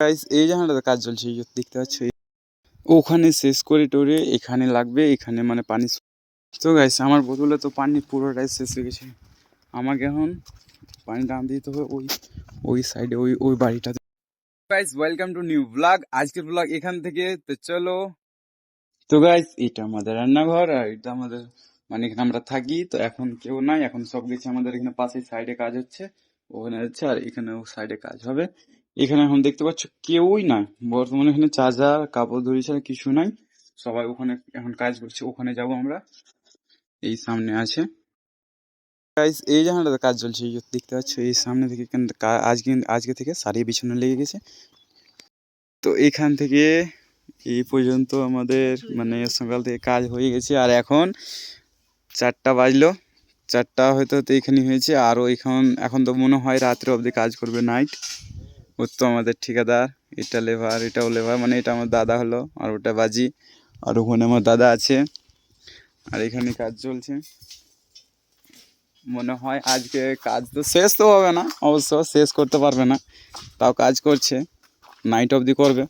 Guys এই জায়গাটাতে কাজ চলছে, এই যে দেখতে পাচ্ছ ওখানে শেষ করে টোরে এখানে লাগবে, এখানে মানে পানি। তো গাইস আমার বোতলে তো পানি পুরোটাই শেষ হয়ে গেছে, আমাকে এখন পানি টান দিতে হবে ওই ওই সাইডে ওই ওই বাড়িটাতে। Guys welcome to new blog, আজকের ব্লগ এখান থেকে। তো চলো। তো গাইস এটা আমাদের রান্নাঘর আর এটা আমাদের মানে এখানে আমরা থাকি। তো এখন কেউ নাই, এখন সব কিছু আমাদের এখানে পাশে সাইডে কাজ হচ্ছে, ওখানে হচ্ছে আর এখানে ও সাইডে কাজ হবে। এখানে এখন দেখতে পাচ্ছ কেউই নাই বর্তমানে, এখানে চার্জার কাপড় ধরি ছাড়া কিছু নাই, সবাই ওখানে এখন কাজ করছে। ওখানে যাব আমরা, এই সামনে আছে। গাইস এই জায়গাটাতে কাজ চলছে, এই যে দেখতে পাচ্ছ এই সামনে থেকে আজকে আজকে থেকে সারিয়ে বিছানো লেগে গেছে। তো এখান থেকে এই পর্যন্ত আমাদের মানে সকাল থেকে কাজ হয়ে গেছে, আর এখন 4টা বাজলো, 4টা হয়তো তো এখানে হয়েছে। আরও এখন তো মনে হয় রাত্রে অবধি কাজ করবে, নাইট। ও তো আমাদের ঠিকাদার, এটা লেবার এটাও লেবার, মানে এটা আমার দাদা হলো আর ওটা বাজি, আর ওখানে আমার দাদা আছে, আর এখানে কাজ চলছে। মনে হয় আজকে কাজ তো শেষ তো হবে না, অবশ্য শেষ করতে পারবে না, তাও কাজ করছে, নাইট অবধি করবে,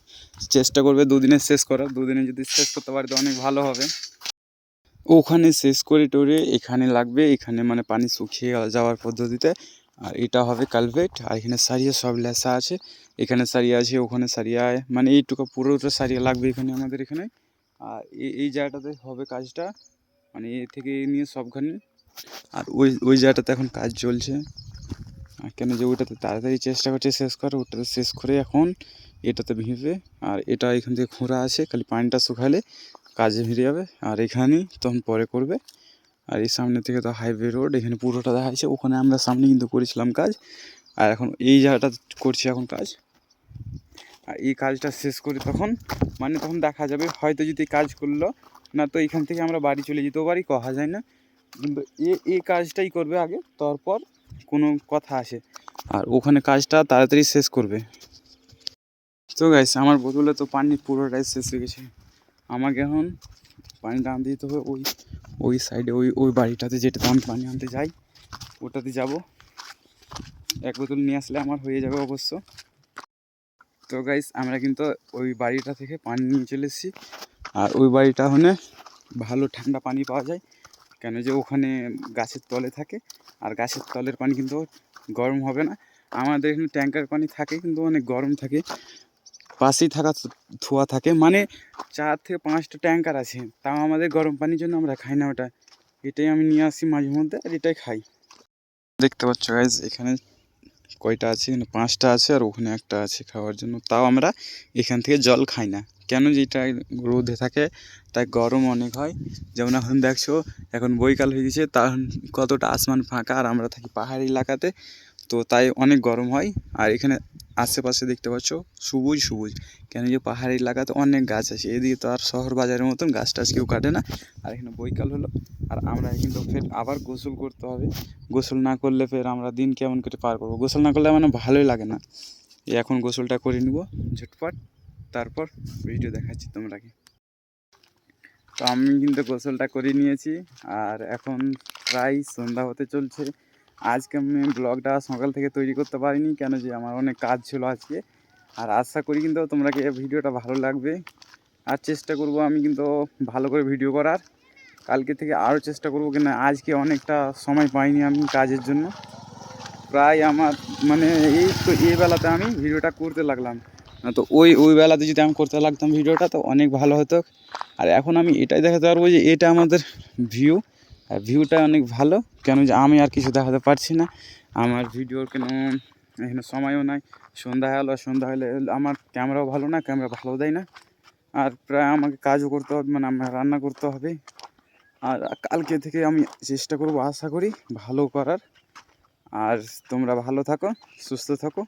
চেষ্টা করবে দুদিনে শেষ করার। দুদিনে যদি শেষ করতে পারে তো অনেক ভালো হবে। ওখানে শেষ করে টোরে এখানে লাগবে, এখানে মানে পানি শুকিয়ে যাওয়ার পদ্ধতিতে। আর এটা হবে কালভেট, আর এখানে সারিয়া সব লেসা আছে, এখানে সারিয়া আছে, ওখানে সারিয়া মানে এইটুকু পুরোটা সারিয়া লাগবে এখানে আমাদের এখানে। আর এই জায়গাটাতে হবে কাজটা, মানে এ থেকে নিয়ে সবখানে। আর ওই ওই জায়গাটাতে এখন কাজ চলছে, আর কেন যে ওইটাতে তাড়াতাড়ি চেষ্টা করছে শেষ করে, ওটাতে শেষ করে এখন এটাতে ভিড়বে। আর এটা এখান থেকে খোঁড়া আছে, খালি পানিটা শুকালে কাজে ভিড়ে যাবে, আর এখানেই তখন পরে করবে। আর এই সামনে থেকে তো হাইওয়ে রোড, এখানে পুরোটা দেখা যাচ্ছে। ওখানে আমরা সামনে কিন্তু করেছিলাম কাজ, আর এখন এই জায়গাটা করছি এখন কাজ। আর এই কাজটা শেষ করি তখন মানে তখন দেখা যাবে, হয়তো যদি কাজ করলো না তো এখান থেকে আমরা বাড়ি চলে যেতেও পারি, কহা যায় না। কিন্তু এই কাজটাই করবে আগে, তারপর কোনো কথা আসে। আর ওখানে কাজটা তাড়াতাড়ি শেষ করবে। তো গাইস আমার বোতলে তো পানি পুরোটাই শেষ হয়ে গেছে, আমাকে এখন পানি টান দিতে হবে ওই ওই সাইডে ওই ওই বাড়িটাতে, যেটাতে আমি পানি আনতে যাই ওটাতে যাব। এক বোতল নিয়ে আসলে আমার হয়ে যাবে অবশ্য। তো গাইস আমরা কিন্তু ওই বাড়িটা থেকে পানি নিয়ে চলে এসেছি, আর ওই বাড়িটা ওখানে ভালো ঠান্ডা পানি পাওয়া যায়, কেন যে ওখানে গাছের তলে থাকে, আর গাছের তলের পানি কিন্তু গরম হবে না। আমাদের এখানে ট্যাঙ্কার পানি থাকে কিন্তু অনেক গরম থাকে, পাশেই থাকা ধোয়া থাকে, মানে 4 থেকে 5টা ট্যাঙ্কার আছে, তাও আমাদের গরম পানির জন্য আমরা খাই না ওটা। এটাই আমি নিয়ে আসি মাঝে মধ্যে, আর এটাই খাই। দেখতে পাচ্ছ গাইজ এখানে কয়টা আছে, এখানে 5টা আছে, আর ওখানে একটা আছে খাওয়ার জন্য। তাও আমরা এখান থেকে জল খাই না, কেন যে এটা রোদে থাকে তাই গরম অনেক হয়। যেমন এখন দেখছো এখন বৈকাল হয়ে গেছে, তখন কতটা আসমান ফাঁকা, আর আমরা থাকি পাহাড়ি এলাকাতে, তো তাই অনেক গরম হয়। আর এখানে আশেপাশে দেখতে পাচ্ছ সবুজ সবুজ, কেন যে পাহাড়ি এলাকাতে অনেক গাছ আছে, এদিকে তো আর শহর বাজারের মতন গাছ টাছ কেউ কাটে না। আর এখানে বৈকাল হলো, আর আমরা কিন্তু ফের আবার গোসল করতে হবে। গোসল না করলে ফের আমরা দিন কেমন করে পার করবো, গোসল না করলে মানে ভালোই লাগে না। এখন গোসলটা করে নিব ঝটপট, তারপর ভিডিও দেখাচ্ছি তোমরাকে। তো আমি কিন্তু গোসলটা করে নিয়েছি, আর এখন প্রায় সন্ধ্যা হতে চলছে। আজকে আমি ব্লগটা সকাল থেকে তৈরি করতে পারিনি, কেন যে আমার অনেক কাজ ছিল আজকে। আর আশা করি কিন্তু তোমরা ভিডিওটা ভালো লাগবে, আর চেষ্টা করব আমি কিন্তু ভালো করে ভিডিও করার। কালকে থেকে আরও চেষ্টা করব, কিনা আজকে অনেকটা সময় পাইনি আমি কাজের জন্য। প্রায় আমার মানে এই বেলাতে আমি ভিডিওটা করতে লাগলাম, না তো ওই বেলাতে যদি আমি করতে লাগতাম ভিডিওটা তো অনেক ভালো হতো। আর এখন আমি এটাই দেখাতে পারবো যে এটা আমাদের ভিউ, আর ভিউটা অনেক ভালো, কেন যে আমি আর কিছু দেখাতে পারছি না। আমার ভিডিওর কেন এখানে সময়ও নাই, সন্ধ্যা হলে আমার ক্যামেরাও ভালো না, ক্যামেরা ভালো দেয় না। আর প্রায় আমাকে কাজও করতে হবে, মানে আমার রান্না করতে হবে। আর কালকে থেকে আমি চেষ্টা করব, আশা করি ভালো করার। আর তোমরা ভালো থাকো, সুস্থ থাকো।